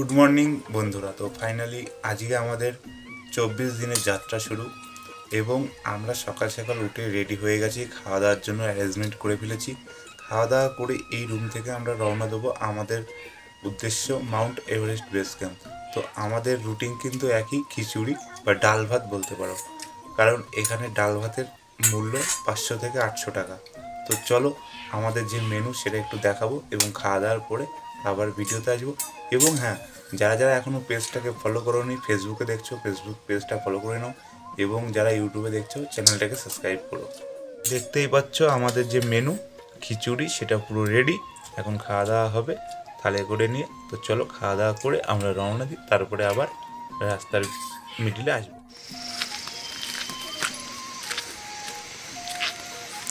Good morning বন্ধুরা। তো finally আজকে আমাদের 24 দিনের যাত্রা শুরু এবং আমরা সকাল সকাল উঠে রেডি হয়ে গেছি, খাওয়া দাওয়ার জন্য অ্যারেঞ্জমেন্ট করে ফেলেছি। খাওয়া দাওয়া করে এই রুম থেকে আমরা রওনা দেবো আমাদের উদ্দেশ্য মাউন্ট এভারেস্ট বেস ক্যাম্প। তো আমাদের রুটিন কিন্তু একই, খিচুড়ি বা ডাল ভাত বলতে পারো, কারণ এখানে ডাল ভাতের মূল্য 500 থেকে 800 টাকা। তো চলো আমাদের যে মেনু সেটা একটু দেখাবো এবং খাওয়া দাওয়ার পরে আবার ভিডিওতে আসবো। এবং হ্যাঁ, যারা যারা এখনও পেজটাকে ফলো করোনি, ফেসবুকে দেখছো ফেসবুক পেজটা ফলো করে নাও, এবং যারা ইউটিউবে দেখছো চ্যানেলটাকে সাবস্ক্রাইব করো। দেখতেই পাচ্ছ আমাদের যে মেনু খিচুড়ি সেটা পুরো রেডি, এখন খাওয়া দাওয়া হবে থালে করে নিয়ে। তো চলো খাওয়া দাওয়া করে আমরা রওনা দিই, তারপরে আবার রাস্তার মিডিলে আসবো।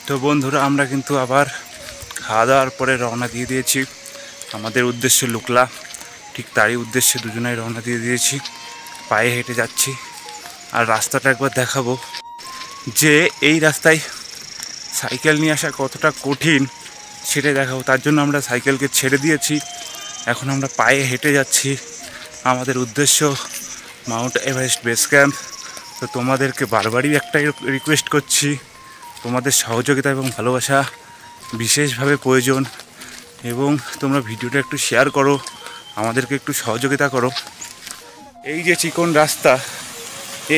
তো বন্ধুরা আমরা কিন্তু আবার খাওয়া দাওয়ার পরে রওনা দিয়ে দিয়েছি আমাদের উদ্দেশ্য লুকলা। ঠিক তারই উদ্দেশ্যে দুজনেই রওনা দিয়ে দিয়েছি, পায়ে হেঁটে যাচ্ছি। আর রাস্তাটা একবার দেখাবো যে এই রাস্তায় সাইকেল নিয়ে আসা কতটা কঠিন সেটাই দেখাবো। তার জন্য আমরা সাইকেলকে ছেড়ে দিয়েছি, এখন আমরা পায়ে হেঁটে যাচ্ছি আমাদের উদ্দেশ্য মাউন্ট এভারেস্ট বেস ক্যাম্প। তো তোমাদেরকে বারবারই একটাই রিকোয়েস্ট করছি, তোমাদের সহযোগিতা এবং ভালোবাসা বিশেষভাবে প্রয়োজন, এবং তোমরা ভিডিওটা একটু শেয়ার করো, আমাদেরকে একটু সহযোগিতা করো। এই যে চিকন রাস্তা,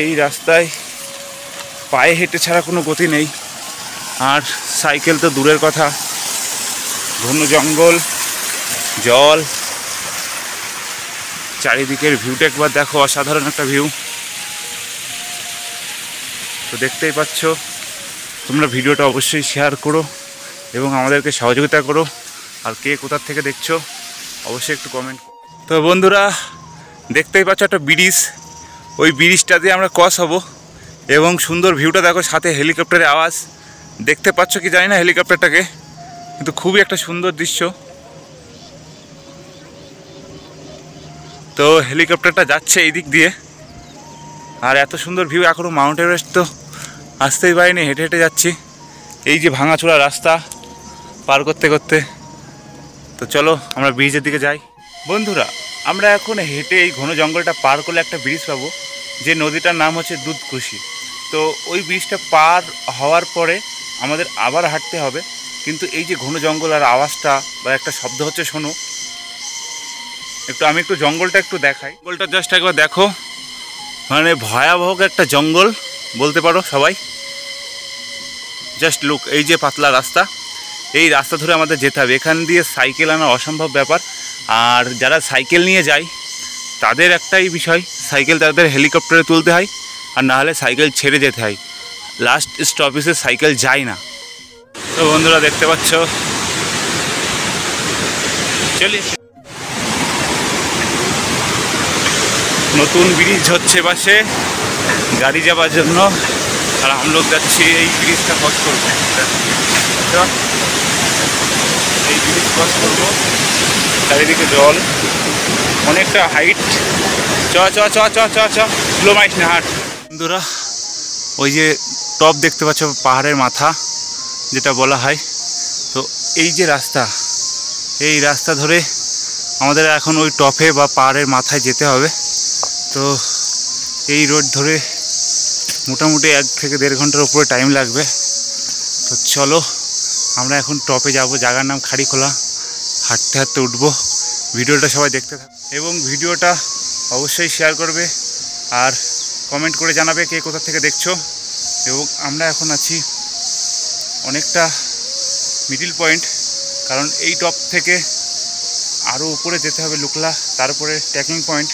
এই রাস্তায় পায়ে হেঁটে ছাড়া কোনো গতি নেই, আর সাইকেল তো দূরের কথা। ঘন জঙ্গল, জল, চারিদিকের ভিউটা একবার দেখো, অসাধারণ একটা ভিউ। তো দেখতেই পাচ্ছ, তোমরা ভিডিওটা অবশ্যই শেয়ার করো এবং আমাদেরকে সহযোগিতা করো। আর কে কোথার থেকে দেখছো অবশ্যই একটু কমেন্ট। তো বন্ধুরা দেখতেই পাচ্ছ একটা ব্রিজ, ওই ব্রিজটা দিয়ে আমরা ক্রস হব, এবং সুন্দর ভিউটা দেখো, সাথে হেলিকপ্টারের আওয়াজ। দেখতে পাচ্ছ কি জানি না হেলিকপ্টারটাকে, কিন্তু খুবই একটা সুন্দর দৃশ্য। তো হেলিকপ্টারটা যাচ্ছে এই দিক দিয়ে, আর এত সুন্দর ভিউ। এখনও মাউন্ট এভারেস্ট তো আসতেই পারিনি, হেঁটে হেঁটে যাচ্ছি এই যে ভাঙাচোরা রাস্তা পার করতে করতে। তো চলো আমরা ব্রিজের দিকে যাই। বন্ধুরা আমরা এখন হেঁটে এই ঘন জঙ্গলটা পার করলে একটা ব্রিজ পাবো, যে নদীটার নাম হচ্ছে দুধকুশি। তো ওই ব্রিজটা পার হওয়ার পরে আমাদের আবার হাঁটতে হবে, কিন্তু এই যে ঘন জঙ্গল আর আওয়াজটা বা একটা শব্দ হচ্ছে, শোনো একটু। আমি একটু জঙ্গলটা একটু দেখাই, জঙ্গলটা জাস্ট একবার দেখো, মানে ভয়াবহ একটা জঙ্গল বলতে পারো সবাই। জাস্ট লুক, এই যে পাতলা রাস্তা, এই রাস্তা ধরে আমাদের যেতে হবে। এখান দিয়ে সাইকেল আনা অসম্ভব ব্যাপার। আর যারা সাইকেল নিয়ে যায় তাদের একটাই বিষয়, সাইকেল তাদের হেলিকপ্টারে তুলতে হয়, আর না হলে সাইকেল ছেড়ে যেতে হয়। লাস্ট স্টপেজে সাইকেল যায় না। তো বন্ধুরা দেখতে পাচ্ছ, চলি নতুন ব্রিজ হচ্ছে পাশে গাড়ি যাওয়ার জন্য, আর আমরা যাচ্ছি এই ব্রিজটা ক্রস করবো। এই ব্রিজ ক্রস করবো, চারিদিকে জল, অনেকটা হাইট। চ চ চ চ চ চ স্লো মাইস না হাট। বন্ধুরা ওই যে টপ দেখতে পাচ্ছ, পাহাড়ের মাথা যেটা বলা হয়। তো এই যে রাস্তা, এই রাস্তা ধরে আমাদের এখন ওই টপে বা পাহাড়ের মাথায় যেতে হবে। তো এই রোড ধরে মোটামুটি 1 থেকে 1.5 ঘন্টার উপরে টাইম লাগবে। তো চলো আমরা এখন টপে যাব, জায়গার নাম খাড়িখোলা। হাঁটতে হাঁটতে উঠবো। ভিডিওটা সবাই দেখতে থাকবে এবং ভিডিওটা অবশ্যই শেয়ার করবে, আর কমেন্ট করে জানাবে কে কোথা থেকে দেখছো। এবং আমরা এখন আছি অনেকটা মিডিল পয়েন্ট, কারণ এই টপ থেকে আরও উপরে যেতে হবে লুকলা, তারপরে ট্রেকিং পয়েন্ট।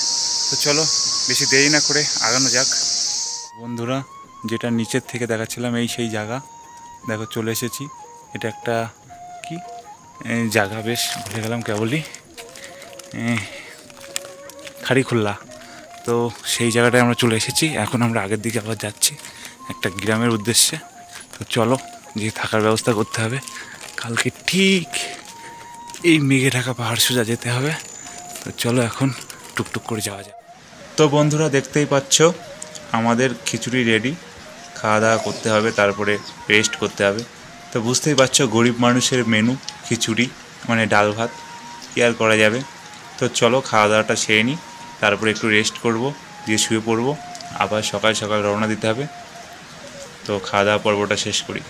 তো চলো বেশি দেরি না করে আগানো যাক। বন্ধুরা যেটা নিচের থেকে দেখাচ্ছিলাম, এই সেই জায়গা দেখো, চলে এসেছি। এটা একটা কি জায়গা, বেশ ভুলে গেলাম কেবলই, খাড়িখোল্লা। তো সেই জায়গাটায় আমরা চলে এসেছি। এখন আমরা আগের দিকে আবার যাচ্ছি একটা গ্রামের উদ্দেশ্যে। তো চলো, যে থাকার ব্যবস্থা করতে হবে, কালকে ঠিক এই মেঘে ঢাকা পাহাড় সোজা যেতে হবে। তো চলো এখন টুকটুক করে যাওয়া যায়। তো বন্ধুরা দেখতেই পাচ্ছ আমাদের খিচুড়ি রেডি, খাওয়া দাওয়া করতে হবে, তারপরে রেস্ট করতে হবে। তো বুঝতেই পারছো গরিব মানুষের মেনু খিচুড়ি, মানে ডাল ভাত, কি আর করা যাবে। তো চলো খাওয়া দাওয়াটা সেরে নিই, তারপরে একটু রেস্ট করব, দিয়ে শুয়ে পড়বো, আবার সকাল সকাল রওনা দিতে হবে। তো খাওয়া দাওয়া পর্বটা শেষ করি।